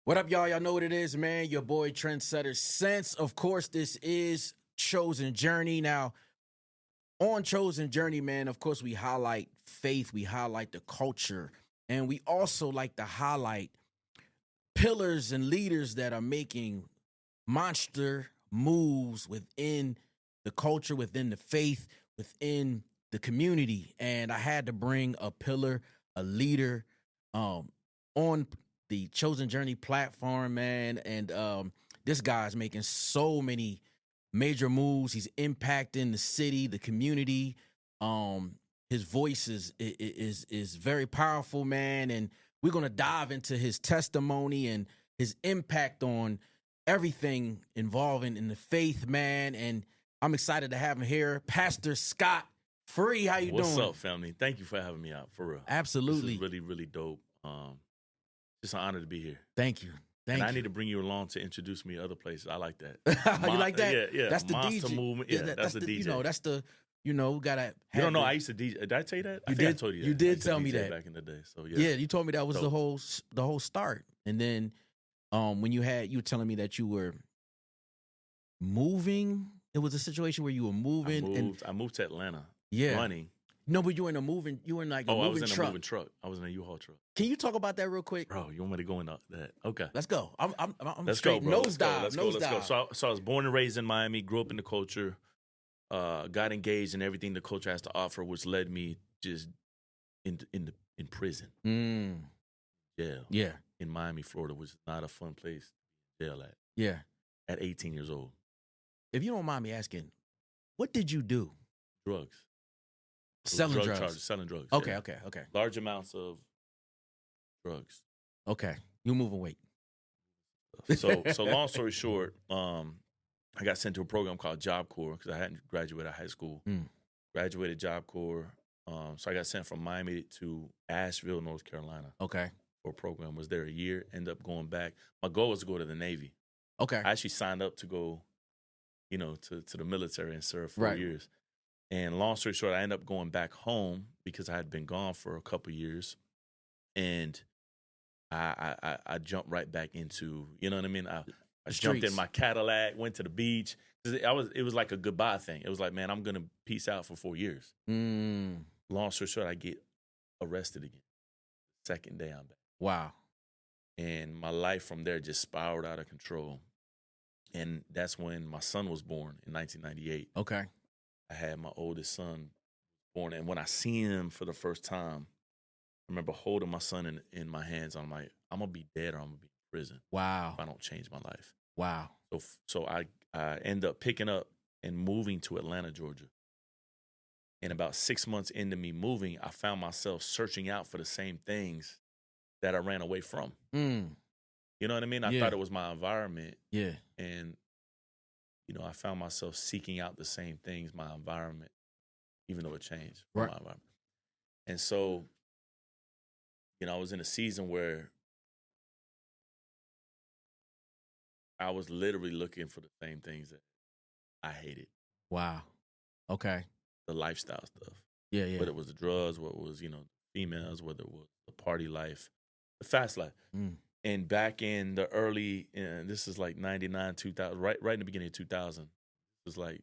What up, y'all? Y'all know what it is, man. Your boy TrendsetterSense. Of course, this is Chosen Journey. Now, on Chosen Journey, man, of course, we highlight faith, we highlight the culture, and we also like to highlight pillars and leaders that are making monster moves within the culture, within the faith, within the community. And I had to bring a pillar, a leader, on the Chosen Journey platform, man. And this guy's making so many major moves. He's impacting the city, the community. His voice is very powerful, man. And we're gonna dive into his testimony and his impact on everything involving in the faith, man. And I'm excited to have him here, Pastor Scott Free. How you doing? What's up, family? Thank you for having me out, for real. Absolutely. This is really, really dope. Just an honor to be here. Thank you. And I need to bring you along to introduce me to other places. I like that. You like that? Yeah. That's the Monster DJ movement. Yeah, that's the DJ. That's the, gotta. You don't know, I used to DJ. Did I tell you that? I think I told you that. You did tell me DJ that back in the day. So yeah, you told me that was the whole start. And then, when you were telling me that you were moving. It was a situation where you were moving. I moved to Atlanta. Yeah. Running. No, but you were in a moving like a moving truck. I was in a moving truck. I was in a U-Haul truck. Can you talk about that real quick? Bro, you want me to go into that? Okay. Let's go. I'm Let's straight go, bro. nosedive. Let's go. So I was born and raised in Miami, grew up in the culture, got engaged in everything the culture has to offer, which led me just in prison. Jail. Yeah. In Miami, Florida, which is not a fun place to jail at. Yeah. At 18 years old. If you don't mind me asking, what did you do? Drugs. Selling drugs. Charges, selling drugs. Okay, yeah. okay. Large amounts of drugs. Okay. You moving weight. So long story short, I got sent to a program called Job Corps because I hadn't graduated high school. Graduated Job Corps. So I got sent from Miami to Asheville, North Carolina. Okay. For a program. Was there a year, ended up going back. My goal was to go to the Navy. Okay. I actually signed up to go, to the military and serve 4 years. And long story short, I ended up going back home because I had been gone for a couple years. And I jumped right back into, you know what I mean? I jumped in my Cadillac, went to the beach. It was like a goodbye thing. It was like, man, I'm going to peace out for 4 years. Long story short, I get arrested again. Second day I'm back. Wow. And my life from there just spiraled out of control. And that's when my son was born in 1998. Okay. I had my oldest son born. And when I seen him for the first time, I remember holding my son in my hands. I'm like, I'm going to be dead or I'm going to be in prison. Wow. If I don't change my life. Wow. So I end up picking up and moving to Atlanta, Georgia. And about 6 months into me moving, I found myself searching out for the same things that I ran away from. You know what I mean? I thought it was my environment. Yeah. And, I found myself seeking out the same things, my environment, even though it changed my environment. And so, I was in a season where I was literally looking for the same things that I hated. Wow. Okay. The lifestyle stuff. Yeah. Whether it was the drugs, whether it was, females, whether it was the party life, the fast life. And back in the early, this is like 99, 2000, right in the beginning of 2000, it was like,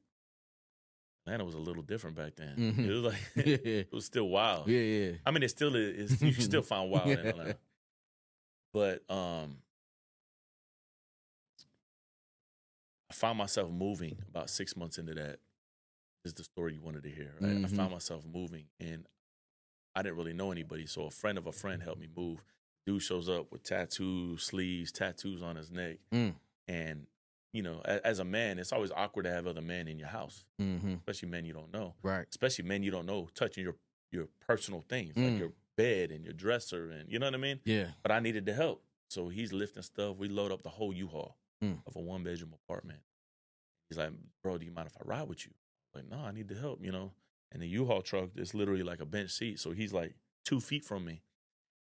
Atlanta was a little different back then. It was like, it was still wild. Yeah. I mean, it still is. You can still find wild in Atlanta. But I found myself moving about 6 months into that. This is the story you wanted to hear, right? I found myself moving, and I didn't really know anybody. So a friend of a friend helped me move. Dude shows up with tattoos, sleeves, tattoos on his neck. And, as a man, it's always awkward to have other men in your house, especially men you don't know. Right. Especially men you don't know touching your personal things, like your bed and your dresser, and you know what I mean? Yeah. But I needed the help. So he's lifting stuff. We load up the whole U-Haul of a one-bedroom apartment. He's like, bro, do you mind if I ride with you? I'm like, no, I need the help, And the U-Haul truck is literally like a bench seat. So he's like 2 feet from me.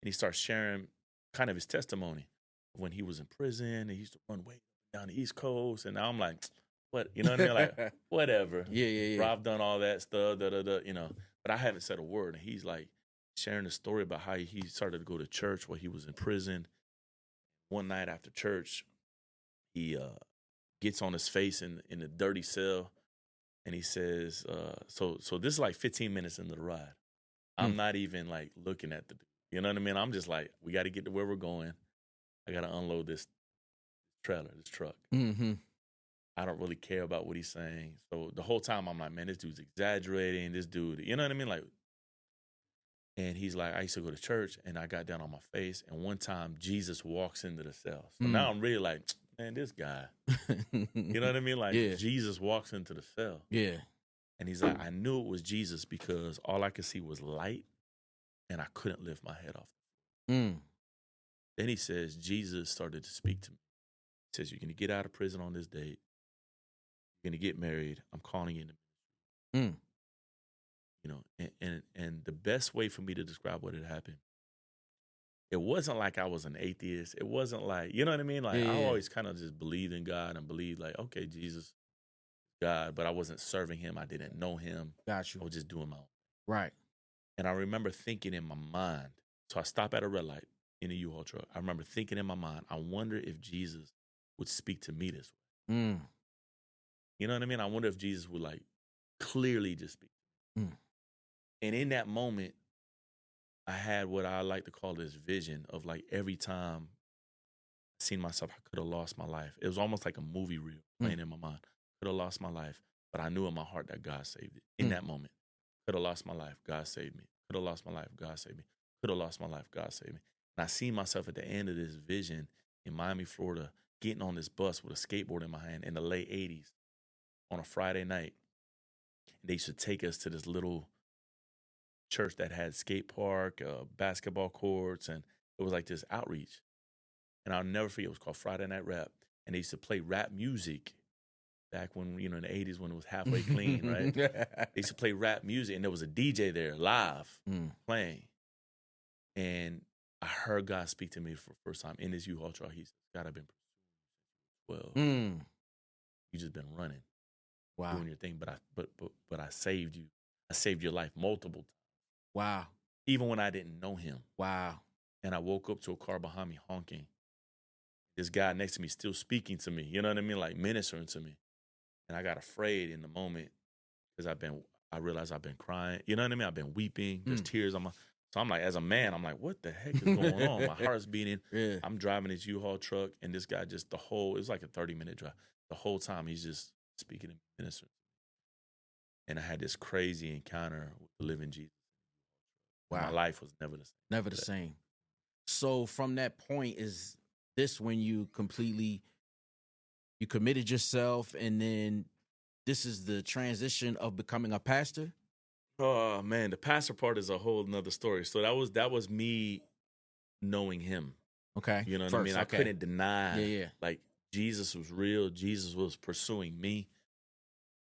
And he starts sharing kind of his testimony when he was in prison and he used to run way down the East Coast. And now I'm like, what? You know what I mean? Like, whatever. Yeah. Bro, I've done all that stuff, But I haven't said a word. And he's like sharing a story about how he started to go to church while he was in prison, one night after church, he gets on his face in the dirty cell, and he says, so this is like 15 minutes into the ride. I'm not even like looking at the dude. You know what I mean? I'm just like, we got to get to where we're going. I got to unload this trailer, this truck. Mm-hmm. I don't really care about what he's saying. So the whole time I'm like, man, this dude's exaggerating. This dude, you know what I mean? Like, and he's like, I used to go to church, and I got down on my face, and one time Jesus walks into the cell. So now I'm really like, man, this guy. You know what I mean? Like, Jesus walks into the cell. Yeah. And he's like, I knew it was Jesus because all I could see was light, and I couldn't lift my head off. Then he says, Jesus started to speak to me. He says, you're going to get out of prison on this date. You're going to get married. I'm calling you in. You know, and the best way for me to describe what had happened, it wasn't like I was an atheist. It wasn't like, you know what I mean? Like, I always kind of just believed in God and believed like, okay, Jesus, God, but I wasn't serving him. I didn't know him. Got you. I was just doing my own. Right. And I remember thinking in my mind, so I stopped at a red light in a U-Haul truck. I remember thinking in my mind, I wonder if Jesus would speak to me this way. You know what I mean? I wonder if Jesus would like clearly just speak. And in that moment, I had what I like to call this vision of like every time I seen myself, I could have lost my life. It was almost like a movie reel playing in my mind. Could have lost my life, but I knew in my heart that God saved it. In that moment, could have lost my life, God saved me. Could have lost my life, God saved me. Could have lost my life, God saved me. And I seen myself at the end of this vision in Miami, Florida, getting on this bus with a skateboard in my hand in the late 80s on a Friday night. They used to take us to this little church that had skate park, basketball courts, and it was like this outreach. And I'll never forget, it was called Friday Night Rap. And they used to play rap music back when, you know, in the 80s when it was halfway clean, right? They used to play rap music, and there was a DJ there live playing. And I heard God speak to me for the first time in this U-Haul truck. He said, God, I've been pursuing you 12. You just been running, doing your thing, but I saved you. I saved your life multiple times. Wow. Even when I didn't know him. Wow. And I woke up to a car behind me honking. This guy next to me still speaking to me, you know what I mean? Like ministering to me. And I got afraid in the moment because I realized I've been crying. You know what I mean? I've been weeping. There's tears on my, so I'm like, as a man, I'm like, what the heck is going on? My heart's beating. I'm driving this U-Haul truck, and this guy just it was like a 30-minute drive. The whole time he's just speaking and ministering. And I had this crazy encounter with the living Jesus. Wow. My life was never the same. Never the same. So from that point, is this when you committed yourself, and then this is the transition of becoming a pastor? Oh man, the pastor part is a whole nother story. So that was me knowing him. Okay. You know what I mean? I couldn't deny like Jesus was real. Jesus was pursuing me.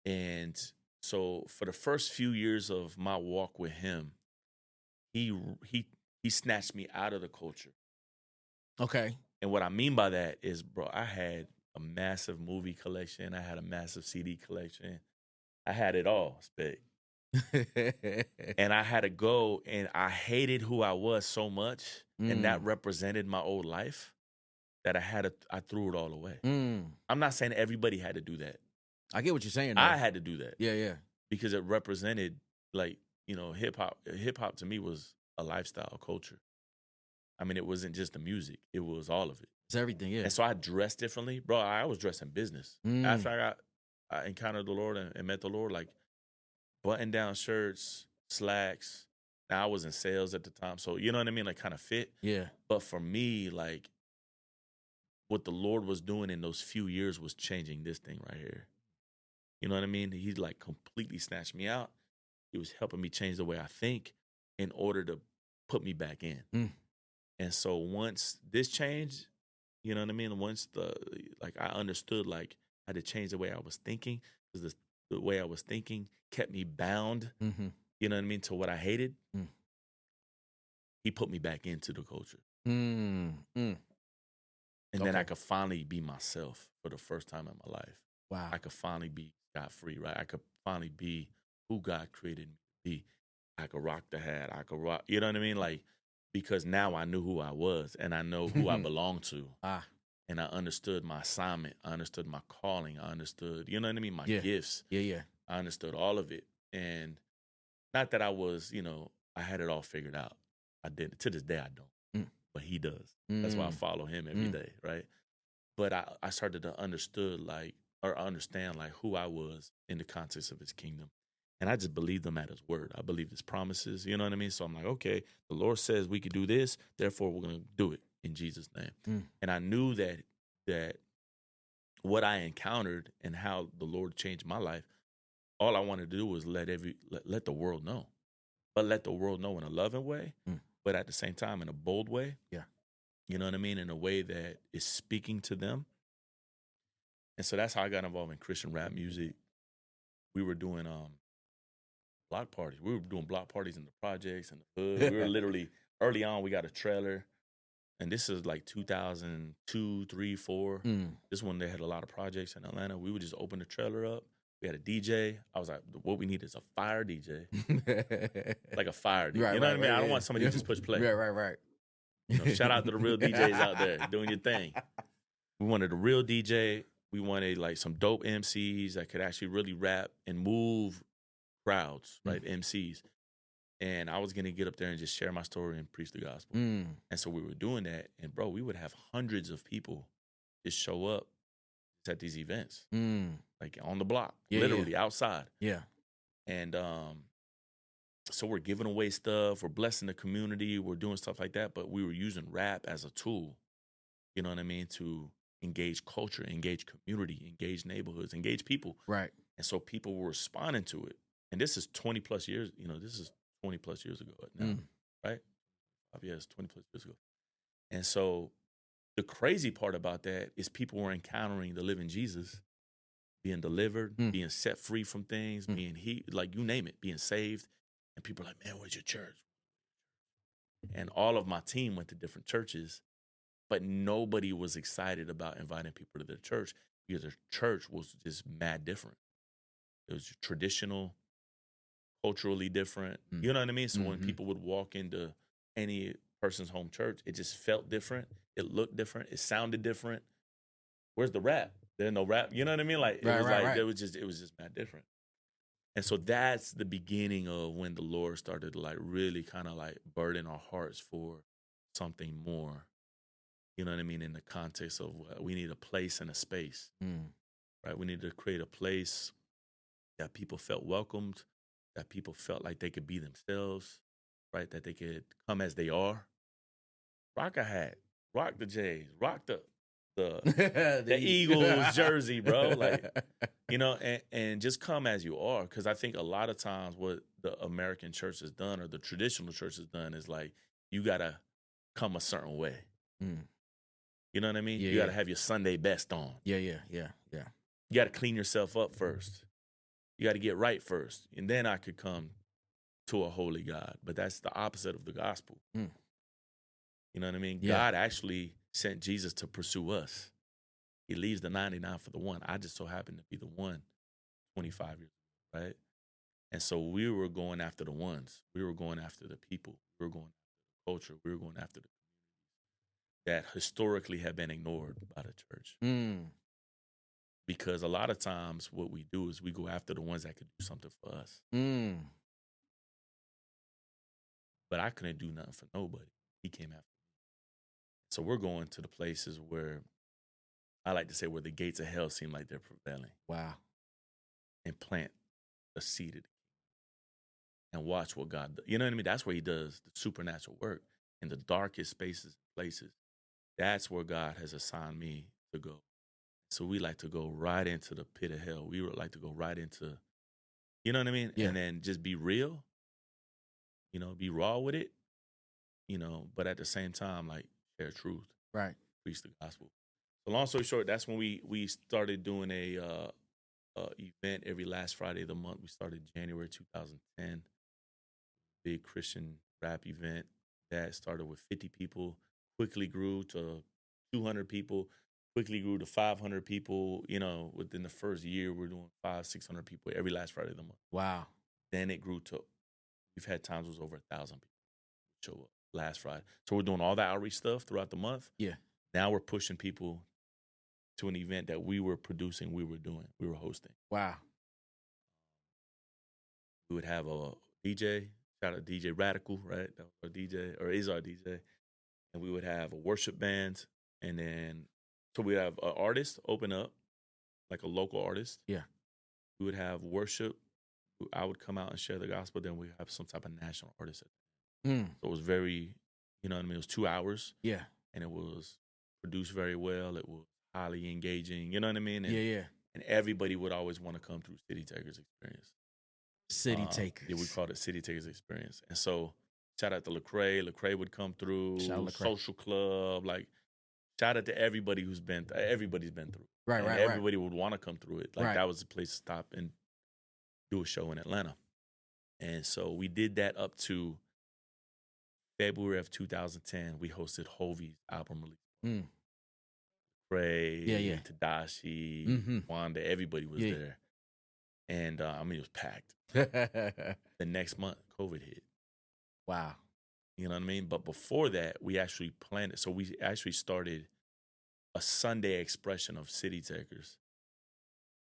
And so for the first few years of my walk with him, he snatched me out of the culture. Okay. And what I mean by that is, bro, I had a massive movie collection. I had a massive CD collection. I had it all, Spec. And I had to go, and I hated who I was so much, and that represented my old life, that I threw it all away. I'm not saying everybody had to do that. I get what you're saying, though. I had to do that. Yeah. Because it represented, like, you know, hip hop to me was a lifestyle, culture. I mean, it wasn't just the music. It was all of it. It's everything, yeah. And so I dressed differently. Bro, I was dressed in business. After I encountered the Lord and met the Lord, like button-down shirts, slacks. Now, I was in sales at the time. So, you know what I mean? Like, kind of fit. Yeah. But for me, like, what the Lord was doing in those few years was changing this thing right here. You know what I mean? He, like, completely snatched me out. He was helping me change the way I think in order to put me back in. And so once this changed, you know what I mean? Once I understood, like, I had to change the way I was thinking, because the way I was thinking kept me bound, you know what I mean, to what I hated. He put me back into the culture. And then I could finally be myself for the first time in my life. Wow. I could finally be scot-free, right? I could finally be who God created me to be. I could rock the hat. I could rock, you know what I mean? Like, because now I knew who I was and I know who I belonged to. And I understood my assignment. I understood my calling. I understood, you know what I mean? My gifts. Yeah. I understood all of it. And not that I was, I had it all figured out. I did. To this day, I don't. But he does. That's why I follow him every day, right? But I started to understand who I was in the context of his kingdom. And I just believed him at his word. I believed his promises. You know what I mean? So I'm like, okay, the Lord says we could do this. Therefore, we're going to do it in Jesus' name. And I knew that what I encountered and how the Lord changed my life, all I wanted to do was let the world know. But let the world know in a loving way, but at the same time in a bold way. Yeah. You know what I mean? In a way that is speaking to them. And so that's how I got involved in Christian rap music. We were doing block parties. We were doing block parties in the projects and the hood. We were literally, early on, we got a trailer. And this is like 2002, 3, 4. This one, they had a lot of projects in Atlanta. We would just open the trailer up. We had a DJ. I was like, what we need is a fire DJ. Like a fire DJ. Right, you know right, what I mean? right, I don't want somebody to just push play. Right. Shout out to the real DJs out there doing your thing. We wanted a real DJ. We wanted like some dope MCs that could actually really rap and move crowds, right? MCs. And I was going to get up there and just share my story and preach the gospel. And so we were doing that. And, bro, we would have hundreds of people just show up at these events, like on the block, literally outside. Yeah. And so we're giving away stuff. We're blessing the community. We're doing stuff like that. But we were using rap as a tool, you know what I mean, to engage culture, engage community, engage neighborhoods, engage people. Right. And so people were responding to it. And this is 20 plus years, this is 20 plus years ago now, right? Yeah, it's 20 plus years ago. And so the crazy part about that is people were encountering the living Jesus, being delivered, being set free from things, being like you name it, being saved. And people are like, man, where's your church? And all of my team went to different churches, but nobody was excited about inviting people to their church because their church was just mad different. It was traditional, culturally different. You know what I mean? So when people would walk into any person's home church, it just felt different. It looked different. It sounded different. Where's the rap? There's no rap. You know what I mean? Like it was just mad different. And so that's the beginning of when the Lord started to like really kind of like burden our hearts for something more. You know what I mean? In the context of we need a place and a space, right? We need to create a place that people felt welcomed, that people felt like they could be themselves, right? That they could come as they are. Rock a hat, rock the Jays, rock the Eagles jersey, bro. Like, and just come as you are. Because I think a lot of times what the American church has done or the traditional church has done is like, you got to come a certain way. You know what I mean? Yeah, you got to have your Sunday best on. Yeah. You got to clean yourself up first. You got to get right first. And then I could come to a holy God. But that's the opposite of the gospel. You know what I mean? Yeah. God actually sent Jesus to pursue us. He leaves the 99 for the one. I just so happened to be the one 25 years ago, right? And so we were going after the ones. We were going after the people. We were going after the culture. We were going after the communities that historically have been ignored by the church. Because a lot of times what we do is we go after the ones that could do something for us. But I couldn't do nothing for nobody. He came after me. So we're going to the places where I like to say where the gates of hell seem like they're prevailing. Wow. And plant a seed of the kingdom. And watch what God does. You know what I mean? That's where he does the supernatural work in the darkest spaces and places. That's where God has assigned me to go. So we like to go right into the pit of hell. We would like to go right into, you know what I mean? Yeah. And then just be real, be raw with it, but at the same time, like share truth. Right. Preach the gospel. So long story short, that's when we started doing a event every last Friday of the month. We started January 2010. Big Christian rap event that started with 50 people, quickly grew to 200 people, quickly grew to 500 people. Within the first year, we're doing 500-600 people every last Friday of the month. Wow. Then it grew to, we've had times it was over 1,000 people show up. last Friday. So we're doing all the outreach stuff throughout the month. Yeah. Now we're pushing people to an event that we were producing, we were hosting. Wow. We would have a DJ, shout out DJ Radical, right? That was our DJ, or is our DJ. And we would have a worship band. And then, so we have an artist open up, like a local artist. Yeah. We would have worship. I would come out and share the gospel. Then we have some type of national artist. So it was very, you know what I mean? It was 2 hours. Yeah. And it was produced very well. It was highly engaging. You know what I mean? And, yeah. And everybody would always want to come through City Takers Experience. City Takers. Yeah, we called it City Takers Experience. And so shout out to Lecrae. Lecrae would come through. Social Club. Like, shout out to everybody everybody's been through. Right, and right, everybody would want to come through it. Like, right. That was the place to stop and do a show in Atlanta. And so we did that up to February of 2010. We hosted Hovey's album release. Ray, Tadashi, Wanda, everybody was there. And I mean, it was packed. The next month, COVID hit. Wow. You know what I mean? But before that, we actually planned it. So we actually started a Sunday expression of City Takers.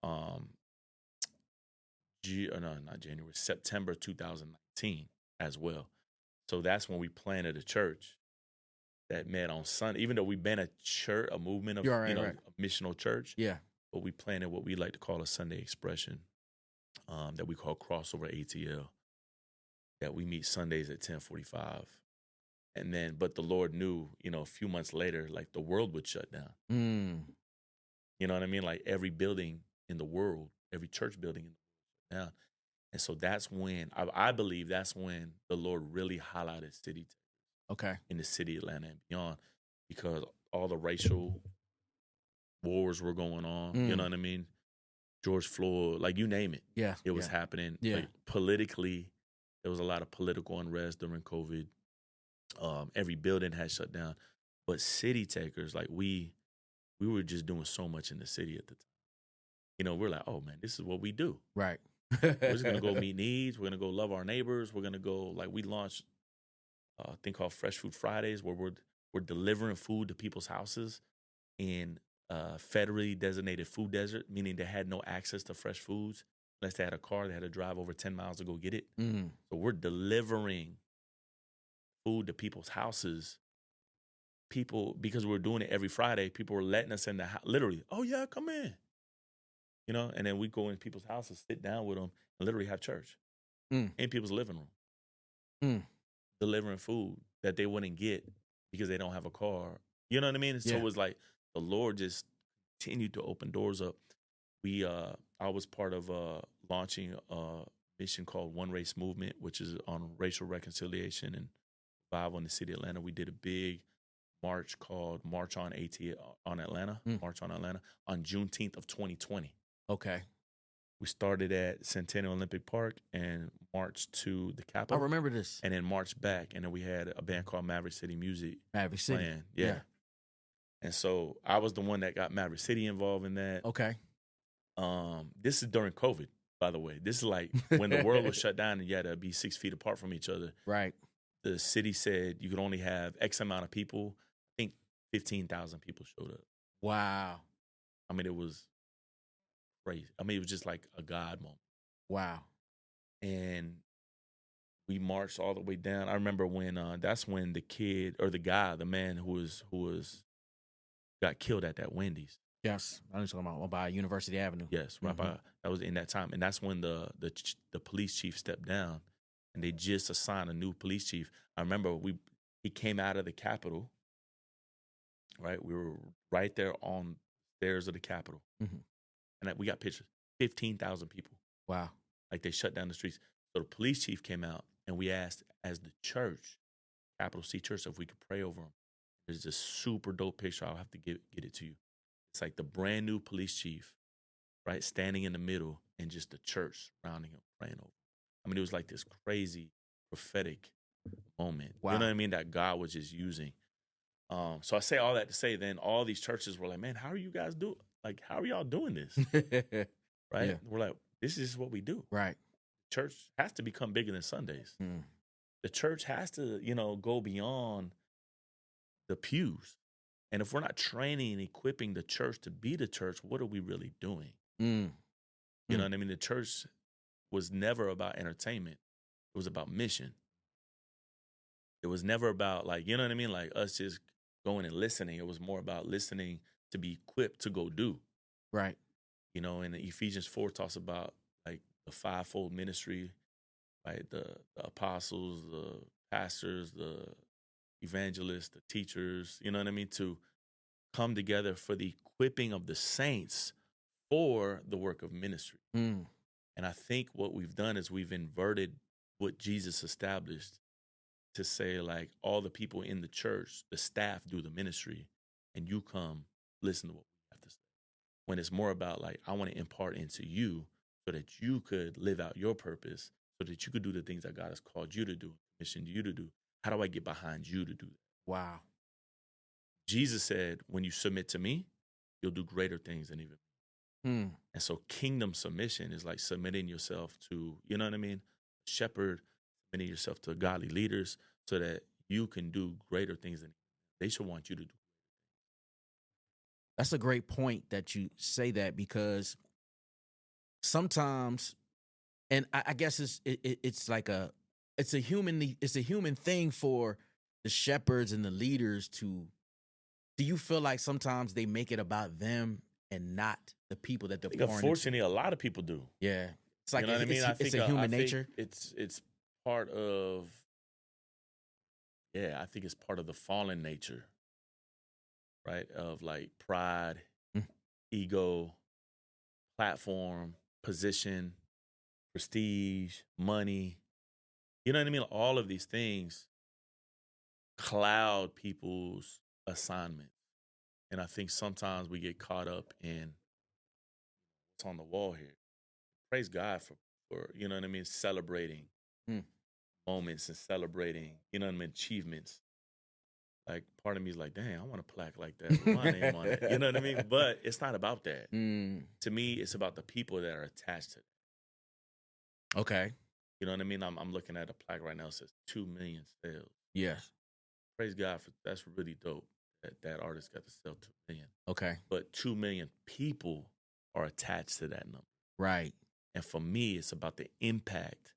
Not January, September 2019 as well. So that's when we planted a church that met on Sunday. Even though we've been a church, a movement of, a missional church. Yeah. But we planted what we like to call a Sunday expression that we call Crossover ATL, that we meet Sundays at 10:45. And then, but the Lord knew, a few months later, like the world would shut down. You know what I mean? Like every building in the world, every church building in the world shut down. And so that's when, I believe that's when the Lord really highlighted City Takers in the city of Atlanta and beyond, because all the racial wars were going on. You know what I mean? George Floyd, like you name it. Yeah. It was happening. Yeah. Like, politically, there was a lot of political unrest during COVID. Every building had shut down. But City Takers, like we were just doing so much in the city at the time. We're like, oh man, this is what we do. Right. We're just gonna go meet needs. We're gonna go love our neighbors. We're gonna go, like, we launched a thing called Fresh Food Fridays, where we're delivering food to people's houses in federally designated food desert, meaning they had no access to fresh foods unless they had a car. They had to drive over 10 miles to go get it. So we're delivering food to people's houses. People, because we're doing it every Friday, people were letting us in the house. Literally, oh yeah, come in. And then we go in people's houses, sit down with them, and literally have church in people's living room, delivering food that they wouldn't get because they don't have a car. You know what I mean? So it was like the Lord just continued to open doors up. I was part of launching a mission called One Race Movement, which is on racial reconciliation and revival in the city of Atlanta. We did a big march called March on Atlanta, March on Atlanta, on Juneteenth of 2020. Okay. We started at Centennial Olympic Park and marched to the Capitol. I remember this. And then marched back. And then we had a band called Maverick City Music. Maverick City. Playing. Yeah. And so I was the one that got Maverick City involved in that. Okay. This is during COVID, by the way. This is like when the world was shut down and you had to be 6 feet apart from each other. Right. The city said you could only have X amount of people. I think 15,000 people showed up. Wow. I mean, it was crazy. I mean, it was just like a God moment. Wow. And we marched all the way down. I remember when that's when the man who got killed at that Wendy's. Yes, I was talking about by University Avenue. Yes, right by, that was in that time, and that's when the police chief stepped down, and they just assigned a new police chief. I remember he came out of the Capitol. Right, we were right there on the stairs of the Capitol, and we got pictures. 15,000 people. Wow! Like they shut down the streets. So the police chief came out, and we asked, as the church, Capital C Church, if we could pray over him. There's this super dope picture. I'll have to get it to you. It's like the brand new police chief, right, standing in the middle, and just the church surrounding him, praying over him. I mean, it was like this crazy prophetic moment. Wow. You know what I mean? That God was just using. So I say all that to say, then all these churches were like, man, how are you guys doing? Like, how are y'all doing this? Right? Yeah. We're like, this is what we do. Right. Church has to become bigger than Sundays. the church has to, go beyond the pews. And if we're not training and equipping the church to be the church, what are we really doing? Mm. You know what I mean? The church was never about entertainment. It was about mission. It was never about like, you know what I mean? Like us just going and listening. It was more about listening to be equipped to go do. Right. And Ephesians 4 talks about like the fivefold ministry, right? The apostles, the pastors, the evangelists, the teachers, you know what I mean? To come together for the equipping of the saints for the work of ministry. Mm. And I think what we've done is we've inverted what Jesus established to say, like, all the people in the church, the staff do the ministry, and you come listen to what we have to say. When it's more about, like, I want to impart into you so that you could live out your purpose, so that you could do the things that God has called you to do, commissioned you to do. How do I get behind you to do that? Wow. Jesus said, when you submit to me, you'll do greater things than even me. Mm. And so kingdom submission is like submitting yourself to, you know what I mean? Shepherd, submitting yourself to godly leaders so that you can do greater things than they should want you to do. That's a great point that you say that, because sometimes, and I guess it's like it's a human thing for the shepherds and the leaders to. Do you feel like sometimes they make it about them and not the people that they're pouring into? Unfortunately, a lot of people do. Yeah, it's like, you know what I mean? it's a human I nature. think it's part of. Yeah, I think it's part of the fallen nature, right? Of like pride, ego, platform, position, prestige, money. You know what I mean? All of these things cloud people's assignment. And I think sometimes we get caught up in what's on the wall here. Praise God for you know what I mean, celebrating moments and celebrating, you know what I mean, achievements. Like part of me is like, dang, I want a plaque like that with my name on it. You know what I mean? But it's not about that. To me, it's about the people that are attached to it. Okay. You know what I mean? I'm looking at a plaque right now that says 2 million sales. Yes. Praise God for that's really dope that artist got to sell 2 million. Okay. But 2 million people are attached to that number. Right. And for me, it's about the impact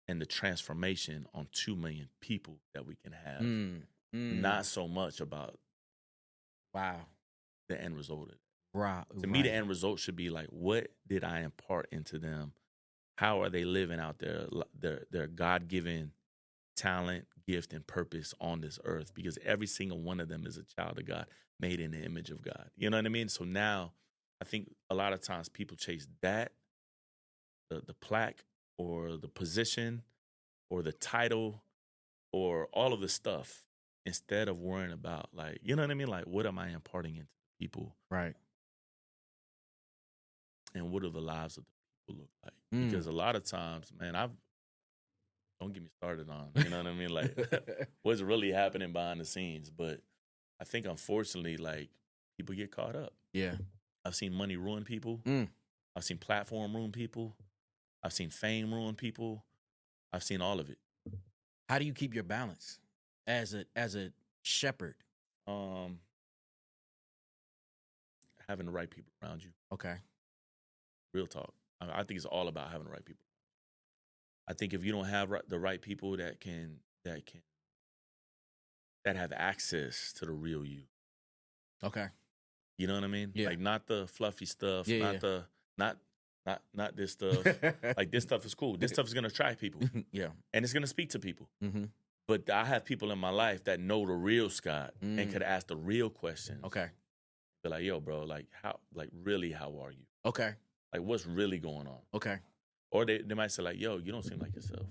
and the transformation on 2 million people that we can have. Not so much about the end result of it. Right. To me, the end result should be like, what did I impart into them? How are they living out their God-given talent, gift, and purpose on this earth? Because every single one of them is a child of God, made in the image of God. You know what I mean? So now I think a lot of times people chase that, the plaque or the position or the title or all of the stuff, instead of worrying about, like, you know what I mean? Like, what am I imparting into people? Right. And what do the lives of the people look like? Because a lot of times, man, don't get me started on, you know what I mean? Like, what's really happening behind the scenes. But I think, unfortunately, like, people get caught up. Yeah. I've seen money ruin people. I've seen platform ruin people. I've seen fame ruin people. I've seen all of it. How do you keep your balance as a shepherd? Having the right people around you. Okay. Real talk. I think it's all about having the right people. I think if you don't have the right people that have access to the real you. Okay. You know what I mean? Yeah. Like, not the fluffy stuff, Yeah, not this stuff. Like, this stuff is cool. This stuff is gonna attract people. Yeah. And it's gonna speak to people. Mm-hmm. But I have people in my life that know the real Scott and could ask the real questions. Okay. Be like, yo, bro, like, how are you? Okay. Like, what's really going on? Okay. Or they might say, like, yo, you don't seem like yourself,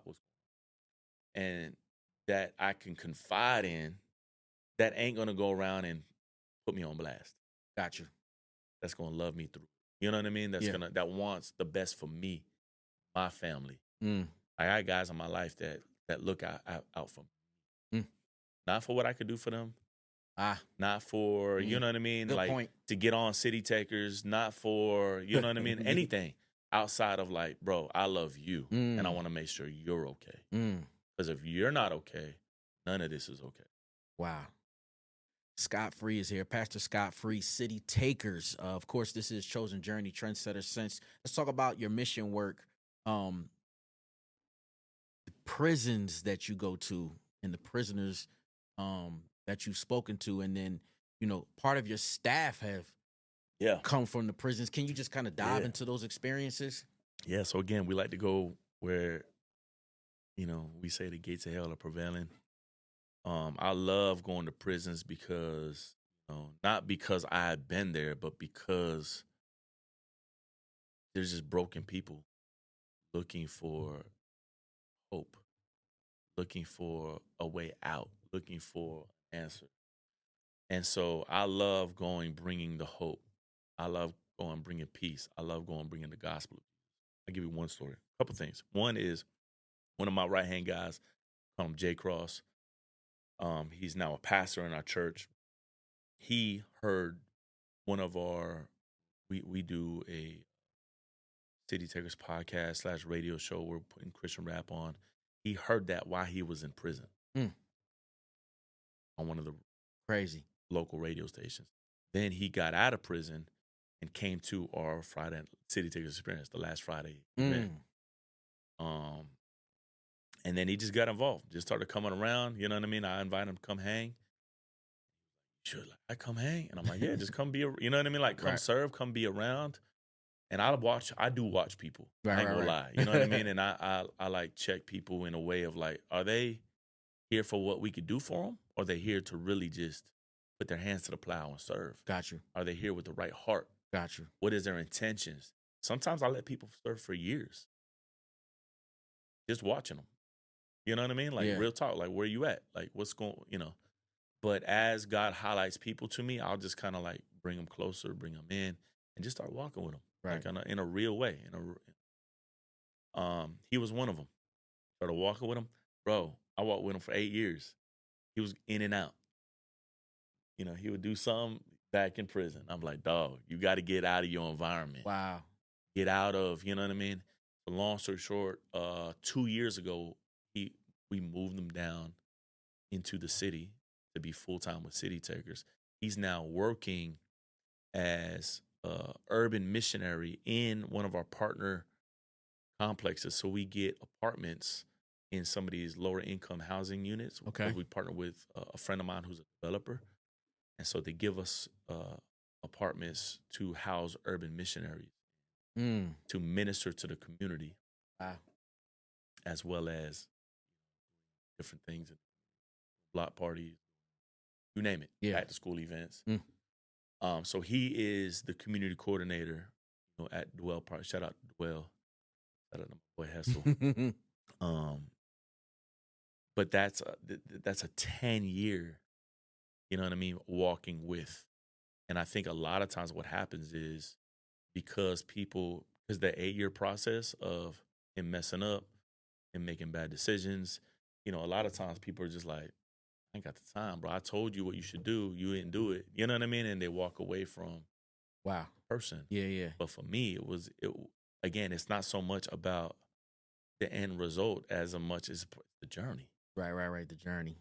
bro. And that I can confide in, that ain't gonna go around and put me on blast. Gotcha. That's gonna love me through. You know what I mean? That wants the best for me, my family. I got guys in my life that look out for me. Not for what I could do for them. Not for, you know what I mean? Good like point. To get on City Takers, not for, you know what I mean? Anything. outside of like, bro, I love you and I Mm. want to make sure you're okay. Mm. Because if you're not okay, none of this is okay. Wow. Scott Free is here. Pastor Scott Free, City Takers. Of course, this is Chosen Journey, TrendsetterSense. Let's talk about your mission work, the prisons that you go to, and the prisoners that you've spoken to, and then part of your staff have Yeah. come from the prisons. Can you just kind of dive into those experiences? Yeah. So again, we like to go where, we say the gates of hell are prevailing. I love going to prisons because, not because I had been there, but because there's just broken people looking for hope, looking for a way out, looking for an answer. And so I love going, bringing the hope. I love going, bringing peace. I love going, bringing the gospel. I'll give you one story, a couple things. One is one of my right-hand guys, call him Jay Cross. He's now a pastor in our church. He heard one of we do a City Takers podcast / radio show. We're putting Christian rap on. He heard that while he was in prison on one of the Crazy local radio stations. Then he got out of prison and came to our Friday City Takers experience, the last Friday event. And then he just got involved, just started coming around. You know what I mean? I invited him to come hang. Sure, like, I come hang? And I'm like, yeah, just come be, you know what I mean? Like, come serve, come be around. And I do watch people. I ain't gonna lie. You know what I mean? And I like check people in a way of like, are they here for what we could do for them? Or are they here to really just put their hands to the plow and serve? Got you. Are they here with the right heart? Got you. What is their intentions? Sometimes I let people serve for years. Just watching them. You know what I mean? Like real talk. Like, where you at? Like, what's going, But as God highlights people to me, I'll just kind of like bring them closer, bring them in, and just start walking with them. Like in a real way. He was one of them. Started walking with him. Bro, I walked with him for 8 years. He was in and out. He would do something back in prison. I'm like, dog, you got to get out of your environment. Wow. Get out of, you know what I mean? Long story short, 2 years ago, we moved him down into the city to be full-time with City Takers. He's now working as urban missionary in one of our partner complexes. So we get apartments in some of these lower income housing units. Okay. We partner with a friend of mine who's a developer. And so they give us apartments to house urban missionaries, to minister to the community, as well as different things, block parties, you name it, back to school events. So he is the community coordinator, at Dwell Park. Shout out to Dwell. Shout out to my boy Hessel. But that's a 10-year, you know what I mean, walking with. And I think a lot of times what happens is because the 8-year process of him messing up and making bad decisions, a lot of times people are just like, I ain't got the time, bro. I told you what you should do. You didn't do it. You know what I mean? And they walk away from the person. Yeah. But for me, again, it's not so much about the end result as much as the journey. Right. The journey.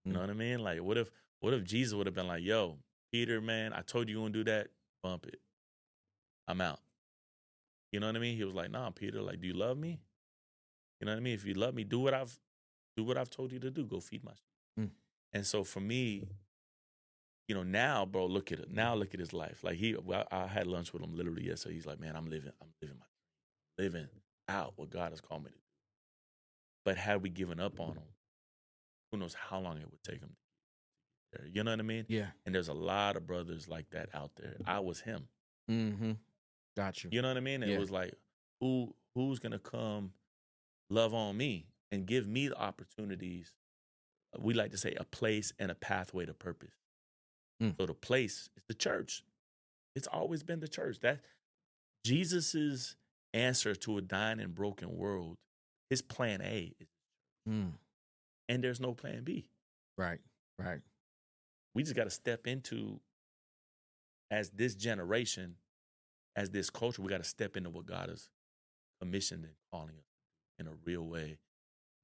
You know what I mean? Like, what if Jesus would have been like, yo, Peter, man, I told you wouldn't do that. Bump it. I'm out. You know what I mean? He was like, nah, Peter, like, do you love me? You know what I mean? If you love me, do what I've told you to do. Go feed my sheep. And so for me, now, bro, look at it. Now look at his life. Like I had lunch with him literally yesterday. He's like, man, I'm living out what God has called me to do. But had we given up on him, who knows how long it would take him to get there. You know what I mean? Yeah. And there's a lot of brothers like that out there. I was him. Got you. You know what I mean? And it was like, who's gonna come love on me and give me the opportunities? We like to say a place and a pathway to purpose. So the place is the church. It's always been the church. That Jesus's answer to a dying and broken world, his plan A is, and there's no plan B. Right. We just got to step into, as this generation, as this culture, we got to step into what God has commissioned and calling us in a real way,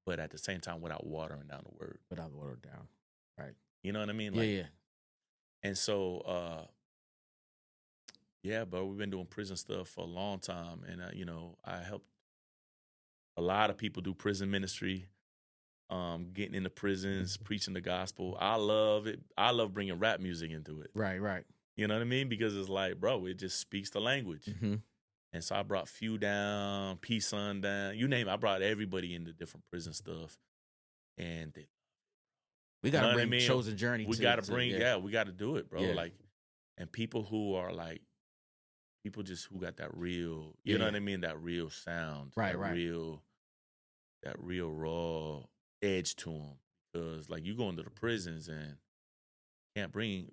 but at the same time without watering down the word. Without watered down. Right. You know what I mean? Yeah, Like, yeah. and so, yeah, bro, we've been doing prison stuff for a long time. And, you know, I helped a lot of people do prison ministry, getting into prisons, preaching the gospel. I love it. I love bringing rap music into it. Right, right. You know what I mean? Because it's like, bro, it just speaks the language. Mm-hmm. And so I brought Few down, P Sun down, you name it. I brought everybody into different prison stuff. And we got to bring Chosen Journey. We got to bring, we got to do it, bro. Yeah. Like, and people who are like, people just who got that real, you know what I mean? That real sound, right, that real raw edge to them. Because like you go into the prisons and can't bring.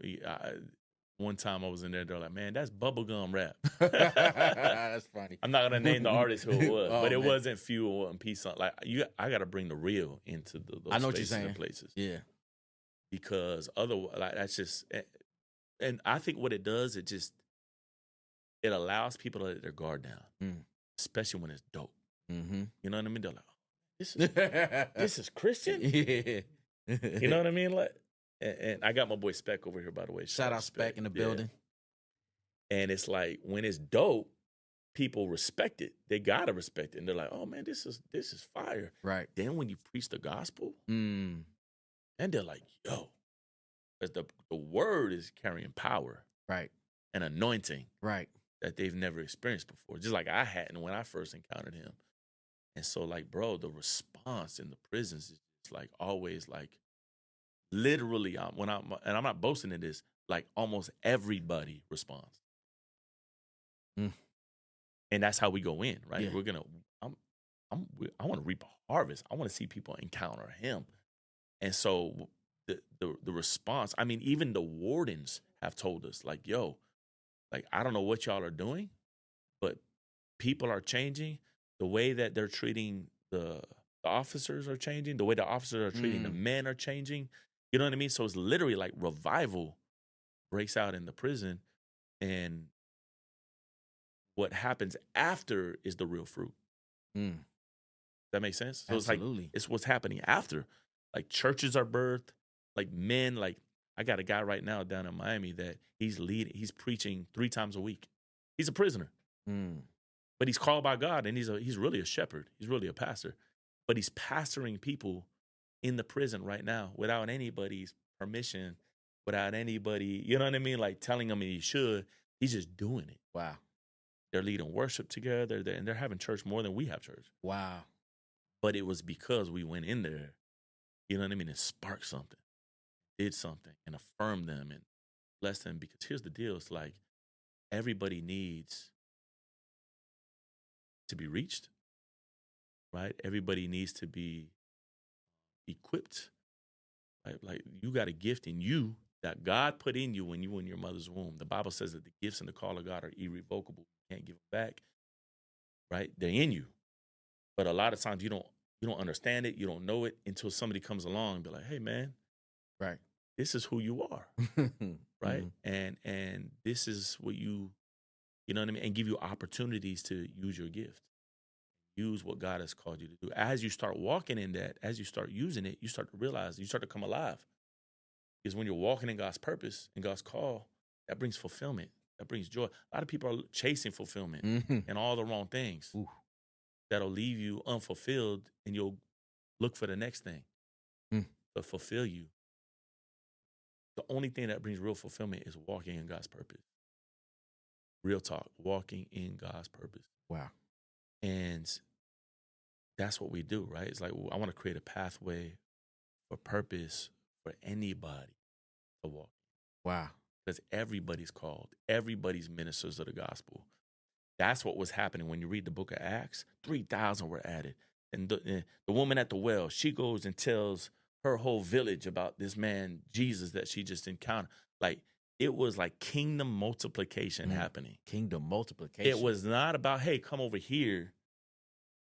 One time I was in there, they're like, "Man, that's bubblegum rap." That's funny. I'm not gonna name the artist who it was, but it wasn't Fuel and Peace. Like I got to bring the real into those I know spaces what you're saying. and places. Yeah, because otherwise, like that's just. And I think what it does, it allows people to let their guard down, especially when it's dope. Mm-hmm. You know what I mean? They're like, this is Christian. Yeah. You know what I mean? Like, and I got my boy Speck over here, by the way. Shout out Speck in the building. And it's like when it's dope, people respect it. They gotta respect it, and they're like, "Oh man, this is fire." Right. Then when you preach the gospel, and they're like, "Yo," because the word is carrying power, right, and anointing, right, that they've never experienced before, just like I hadn't when I first encountered him. And so, like, bro, the response in the prisons is like always like, literally, and I'm not boasting in this, like almost everybody responds, and that's how we go in, right? Yeah. We're gonna, I want to reap a harvest. I want to see people encounter him, and so the response. I mean, even the wardens have told us, like, yo, like I don't know what y'all are doing, but people are changing. The way that they're treating the officers are changing. The way the officers are treating the men are changing. You know what I mean? So it's literally like revival breaks out in the prison, and what happens after is the real fruit. That makes sense? So Absolutely. It's what's happening after. Like churches are birthed, like men, like I got a guy right now down in Miami that he's preaching 3 times a week. He's a prisoner. But he's called by God, and he's really a shepherd. He's really a pastor. But he's pastoring people in the prison right now without anybody's permission, without anybody, you know what I mean? Like telling him he should. He's just doing it. Wow. They're leading worship together, and they're having church more than we have church. Wow. But it was because we went in there, you know what I mean, and sparked something, did something, and affirmed them and blessed them. Because here's the deal. It's like everybody needs to be reached, right? Everybody needs to be equipped. Like you got a gift in you that God put in you when you were in your mother's womb. The Bible says that the gifts and the call of God are irrevocable. You can't give them back, right? They're in you. But a lot of times you don't understand it, you don't know it until somebody comes along and be like, "Hey man, right, this is who you are." Right? And this is what you know what I mean? And give you opportunities to use your gift. Use what God has called you to do. As you start walking in that, as you start using it, you start to realize, you start to come alive. Because when you're walking in God's purpose and God's call, that brings fulfillment. That brings joy. A lot of people are chasing fulfillment and all the wrong things. That'll leave you unfulfilled, and you'll look for the next thing to fulfill you. The only thing that brings real fulfillment is walking in God's purpose. Real talk, walking in God's purpose. Wow. And that's what we do, right? It's like, I want to create a pathway for purpose for anybody to walk. Wow. Because everybody's called. Everybody's ministers of the gospel. That's what was happening when you read the book of Acts. 3,000 were added. And the woman at the well, she goes and tells her whole village about this man, Jesus, that she just encountered. Like, it was like kingdom multiplication happening. Kingdom multiplication. It was not about, hey, come over here,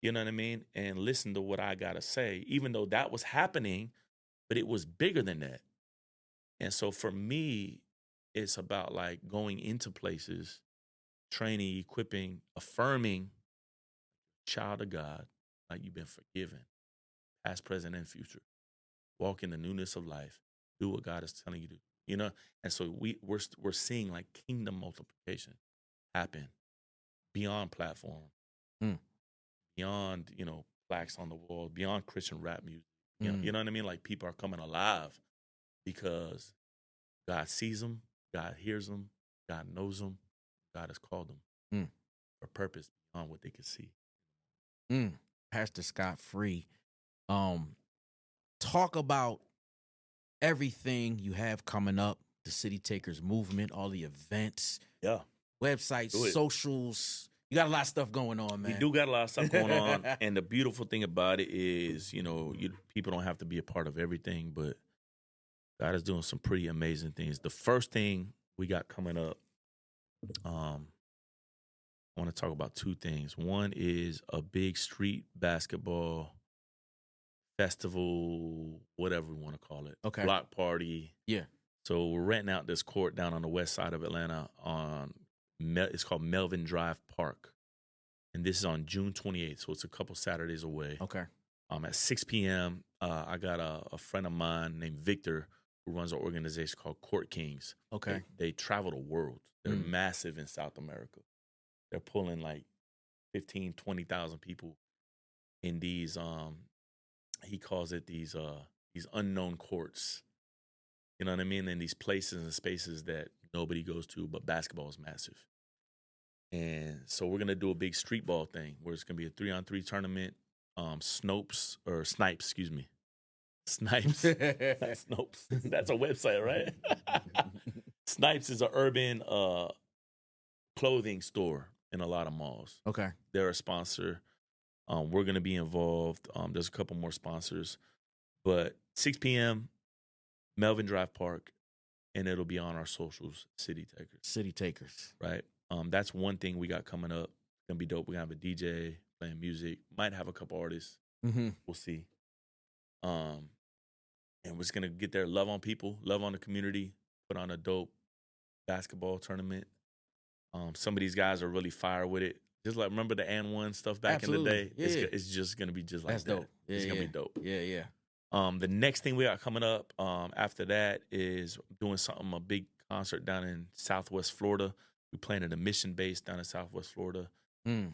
you know what I mean, and listen to what I got to say, even though that was happening, but it was bigger than that. And so for me, it's about like going into places, training, equipping, affirming child of God, like you've been forgiven, past, present, and future. Walk in the newness of life. Do what God is telling you to do. You know, and so we're seeing like kingdom multiplication happen beyond platform, Mm. beyond plaques on the wall, beyond Christian rap music. Mm. You know what I mean? Like people are coming alive because God sees them, God hears them, God knows them, God has called them for purpose beyond what they can see. Pastor Scott Free, talk about everything you have coming up, the City Takers movement, all the events, websites, socials. You got a lot of stuff going on, man. We do got a lot of stuff going on, and the beautiful thing about it is, people don't have to be a part of everything, but God is doing some pretty amazing things. The first thing we got coming up, I want to talk about two things. One is a big street basketball festival, whatever we want to call it. Okay. Block party. Yeah. So we're renting out this court down on the west side of Atlanta it's called Melvin Drive Park. And this is on June 28th, so it's a couple Saturdays away. Okay. At 6 p.m., I got a friend of mine named Victor who runs an organization called Court Kings. Okay. They travel the world. They're massive in South America. They're pulling like 15, 20,000 people in these, he calls it these unknown courts. You know what I mean? In these places and spaces that nobody goes to, but basketball is massive. And so we're going to do a big street ball thing where it's going to be a 3-on-3 tournament. Snipes. Snipes. Snopes. That's a website, right? Snipes is an urban clothing store in a lot of malls. Okay. They're a sponsor. We're going to be involved. There's a couple more sponsors. But 6 p.m., Melvin Drive Park, and it'll be on our socials, City Takers. City Takers. Right? That's one thing we got coming up. It's going to be dope. We're going to have a DJ playing music. Might have a couple artists. Mm-hmm. We'll see. And we're just going to get there, love on people, love on the community, put on a dope basketball tournament. Some of these guys are really fire with it. Just like, remember the and one stuff back in the day? Yeah. It's just going to be just like That's that. dope. Yeah, it's going to be dope. Yeah. The next thing we got coming up after that is doing a big concert down in Southwest Florida. We're playing at a mission base down in Southwest Florida.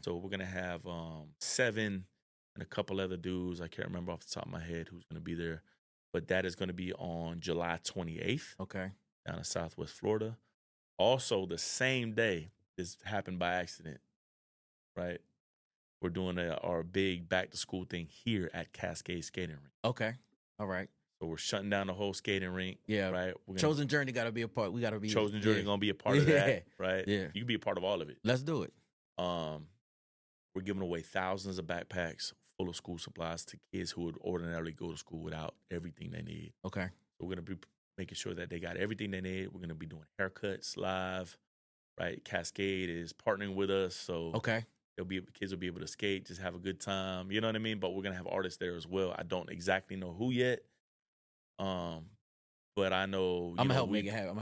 So we're going to have 7 and a couple other dudes. I can't remember off the top of my head who's going to be there. But that is going to be on July 28th. Okay. Down in Southwest Florida. Also, the same day, this happened by accident, right? We're doing our big back-to-school thing here at Cascade Skating Rink. Okay. All right. So we're shutting down the whole skating rink. Yeah. Right. Chosen Journey got to be a part. We got to be. Chosen Journey going to be a part of that. Right. Yeah. You can be a part of all of it. Let's do it. We're giving away thousands of backpacks full of school supplies to kids who would ordinarily go to school without everything they need. Okay. So we're going to be making sure that they got everything they need. We're going to be doing haircuts live. Right. Cascade is partnering with us. So okay. Kids will be able to skate, just have a good time. You know what I mean? But we're going to have artists there as well. I don't exactly know who yet. But I know I'm gonna help make it happen.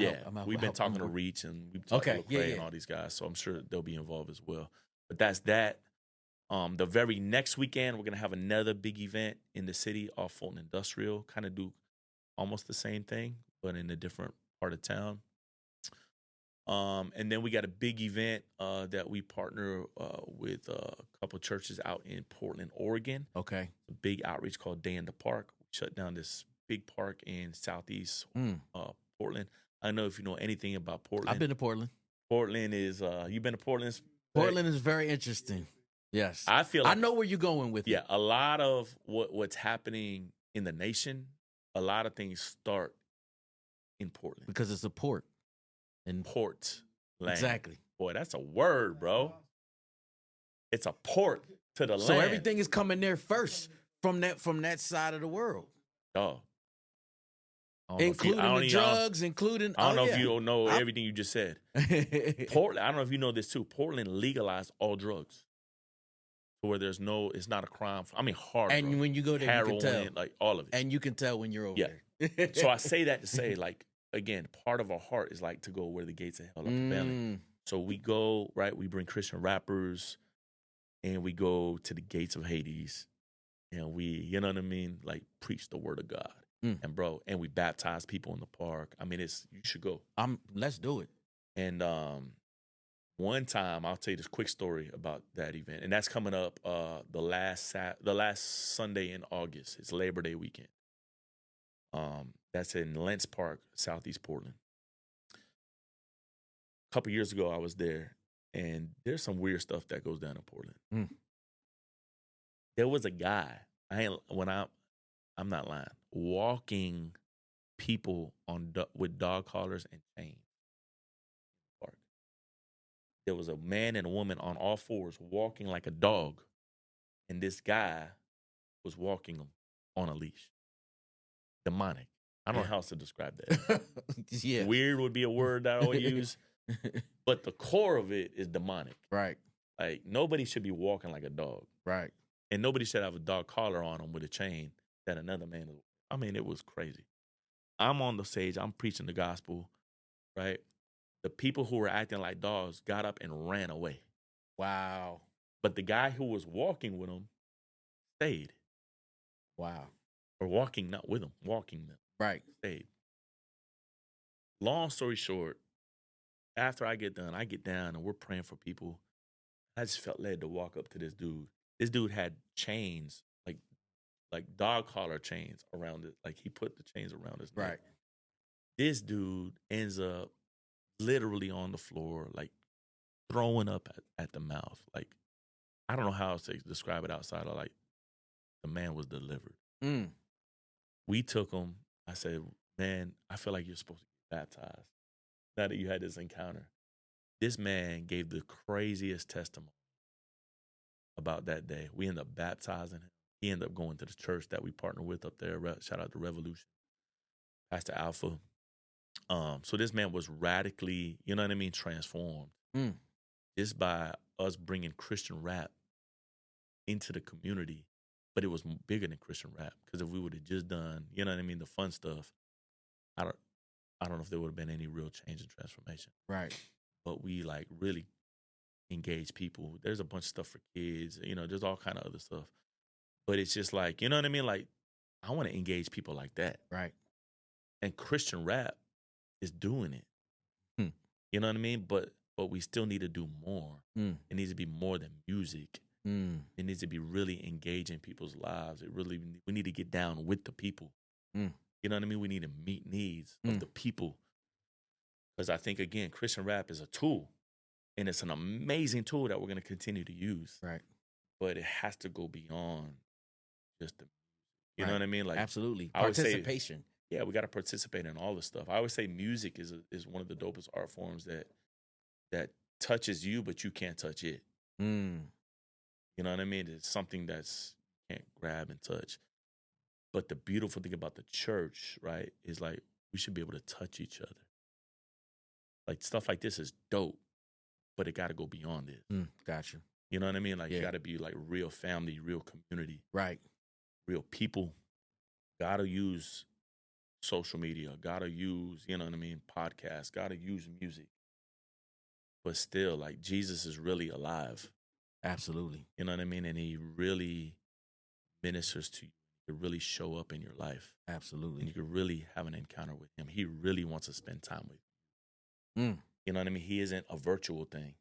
We've been talking to Reach and we've talked to Lecrae and all these guys, so I'm sure they'll be involved as well. But that's that. The very next weekend, we're gonna have another big event in the city off Fulton Industrial. Kind of do almost the same thing, but in a different part of town. And then we got a big event that we partner with a couple churches out in Portland, Oregon. Okay, a big outreach called Day in the Park. We shut down this big park in southeast Portland. I don't know if you know anything about Portland. I've been to Portland. Portland is you been to Portland? Portland is very interesting. Yes. I feel like, I know where you're going with it. Yeah, a lot of what's happening in the nation, a lot of things start in Portland. Because it's a port. And port land. Exactly. Boy, that's a word, bro. It's a port to the land. So everything is coming there first from that side of the world. Oh. Including the drugs, including... I don't know if you don't know everything you just said. Portland, I don't know if you know this too. Portland legalized all drugs. Where there's it's not a crime. I mean, hard and drugs. When you go there, heroin, you can tell. Like all of it. And you can tell when you're over there. So I say that to say, like, again, part of our heart is like to go where the gates of hell are prevailing. So we go, right? We bring Christian rappers and we go to the gates of Hades, and we, you know what I mean, like preach the word of God. And bro, and we baptize people in the park. I mean, you should go. Let's do it. And one time, I'll tell you this quick story about that event, and that's coming up the last Sunday in August. It's Labor Day weekend. That's in Lentz Park, Southeast Portland. A couple years ago, I was there, and there's some weird stuff that goes down in Portland. There was a guy. I'm not lying. Walking people with dog collars and chains. Park. There was a man and a woman on all fours walking like a dog, and this guy was walking on a leash. Demonic. I don't know how else to describe that. Yeah. Weird would be a word that I would use, but the core of it is demonic. Right. Like, nobody should be walking like a dog. Right. And nobody should have a dog collar on them with a chain that another man is. I mean, it was crazy. I'm on the stage. I'm preaching the gospel, right? The people who were acting like dogs got up and ran away. Wow. But the guy who was walking with them stayed. Wow. Or walking, not with them, walking them. Right. Stayed. Long story short, after I get done, I get down and we're praying for people. I just felt led to walk up to this dude. This dude had chains, like dog collar chains around it. Like, he put the chains around his neck. Right. This dude ends up literally on the floor, like throwing up at the mouth. Like, I don't know how else to describe it outside of, like, the man was delivered. We took him. I said, man, I feel like you're supposed to get baptized now that you had this encounter. This man gave the craziest testimony about that day. We ended up baptizing him. He ended up going to the church that we partner with up there. Shout out to Revolution, Pastor Alpha. So this man was radically, you know what I mean, transformed just by us bringing Christian rap into the community. But it was bigger than Christian rap, because if we would have just done, you know what I mean, the fun stuff, I don't know if there would have been any real change and transformation. Right. But we, like, really engage people. There's a bunch of stuff for kids. You know, there's all kind of other stuff. But it's just like, you know what I mean? Like, I want to engage people like that. Right. And Christian rap is doing it. You know what I mean? But we still need to do more. It needs to be more than music. It needs to be really engaging people's lives. We need to get down with the people. You know what I mean? We need to meet needs of the people. Because I think, again, Christian rap is a tool. And it's an amazing tool that we're going to continue to use. Right. But it has to go beyond just the, you know what I mean? Like, absolutely. Participation. Yeah, we got to participate in all this stuff. I always say music is one of the dopest art forms that touches you, but you can't touch it. You know what I mean? It's something that's you can't grab and touch. But the beautiful thing about the church, right, is, like, we should be able to touch each other. Like, stuff like this is dope, but it got to go beyond this. Gotcha. You know what I mean? Like, you got to be, like, real family, real community. Right. Real people. Got to use social media. Got to use, you know what I mean, podcasts. Got to use music. But still, like, Jesus is really alive. Absolutely. You know what I mean? And he really ministers to you. He can really show up in your life. Absolutely. And you can really have an encounter with him. He really wants to spend time with you. You know what I mean? He isn't a virtual thing.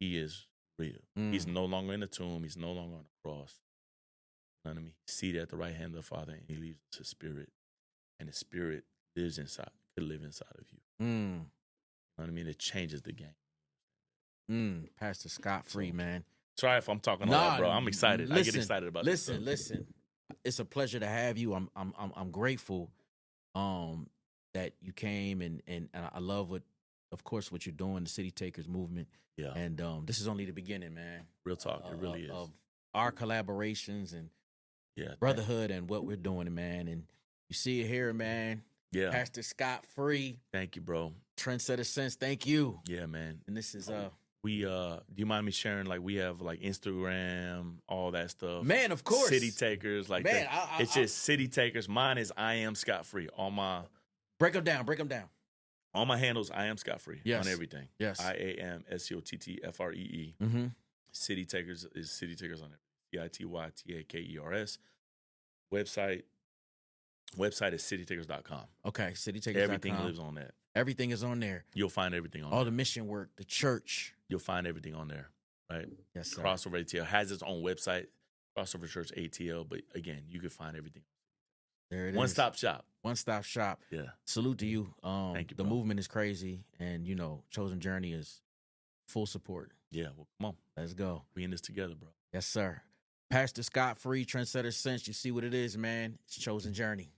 He is real. He's no longer in the tomb. He's no longer on the cross. You know what I mean? He's seated at the right hand of the Father, and he leaves his spirit. And the spirit lives inside, could live inside of you. You know what I mean? It changes the game. Pastor Scott Free, man. Sorry if I'm talking a lot, bro. I'm excited. I get excited about this stuff. Listen. It's a pleasure to have you. I'm grateful that you came, and I love what you're doing, the City Takers movement. Yeah. And this is only the beginning, man. Real talk. It really is. Of our collaborations and brotherhood and what we're doing, man. And you see it here, man. Yeah. Pastor Scott Free. Thank you, bro. TrendsetterSense. Thank you. Yeah, man. And this is we do you mind me sharing, like, we have, like, Instagram, all that stuff? Man, of course. City Takers, like, man, it's just City Takers. Mine is I Am Scott Free. All my break them down. All my handles, I Am Scott Free. Yes. On everything. Yes. IAMSCOTTFREE. City Takers is City Takers on it. CITYTAKERS. Website is citytakers.com. Okay, citytakers.com. Everything lives on that. Everything is on there. You'll find everything on all there. The mission work, the church. You'll find everything on there, right? Yes, sir. Crossover ATL has its own website, Crossover Church ATL, but again, you can find everything. There it is. One-stop shop. One-stop shop. Yeah. Salute to you. Thank you, the bro. movement is crazy, and, Chosen Journey is full support. Yeah, well, come on. Let's go. We in this together, bro. Yes, sir. Pastor Scott Free, TrendsetterSense. You see what it is, man. It's Chosen Journey.